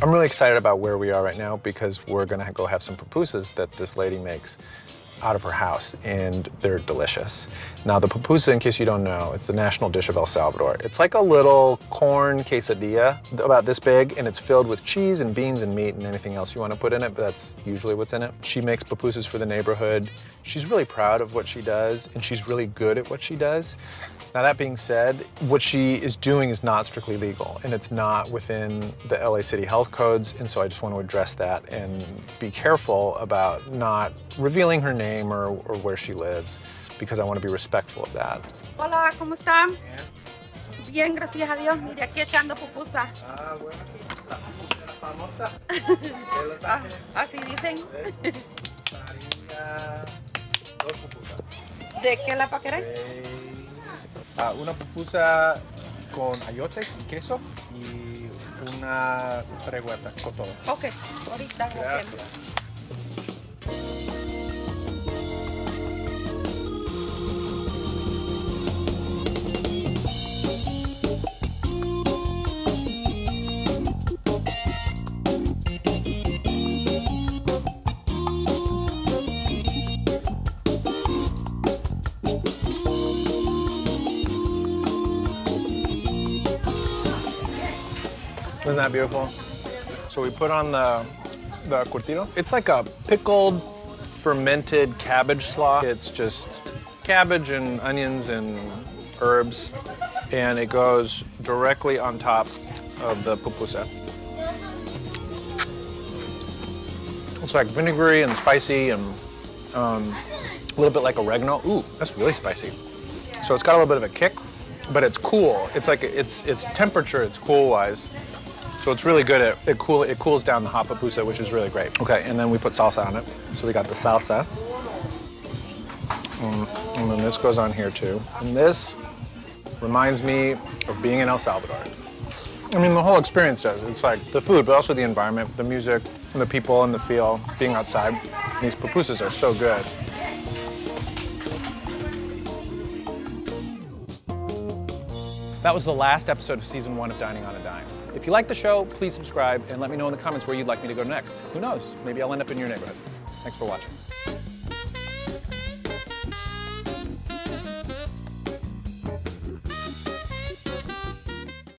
I'm really excited about where we are right now because we're gonna go have some pupusas that this lady makes out of her house, and they're delicious. Now, the pupusa, in case you don't know, it's the national dish of El Salvador. It's like a little corn quesadilla, about this big, and it's filled with cheese and beans and meat and anything else you want to put in it, but that's usually what's in it. She makes pupusas for the neighborhood. She's really proud of what she does, and she's really good at what she does. Now, that being said, what she is doing is not strictly legal, and it's not within the LA City health codes, and so I just want to address that and be careful about not revealing her name or where she lives, because I want to be respectful of that. Hola, ¿cómo están? Bien, gracias a Dios. Mire, aquí echando pupusa. Ah, bueno, la pupusa famosa. Así dicen. Dos pupusas. ¿De qué la va a querer? Una pupusa con ayotes y queso y una revuelta con todo. Ok, ahorita. Gracias. Isn't that beautiful? So we put on the curtido. It's like a pickled, fermented cabbage slaw. It's just cabbage and onions and herbs, and it goes directly on top of the pupusa. It's like vinegary and spicy and a little bit like oregano. Ooh, that's really spicy. So it's got a little bit of a kick, but it's cool. It's like it's temperature, it's cool-wise. So it's really good at it cools down the hot pupusa, which is really great. Okay, and then we put salsa on it. So we got the salsa. And then this goes on here too. And this reminds me of being in El Salvador. I mean, the whole experience does. It's like the food, but also the environment, the music, and the people, and the feel, being outside. These pupusas are so good. That was the last episode of season 1 of Dining on a Dime. If you like the show, please subscribe and let me know in the comments where you'd like me to go next. Who knows? Maybe I'll end up in your neighborhood. Thanks for watching.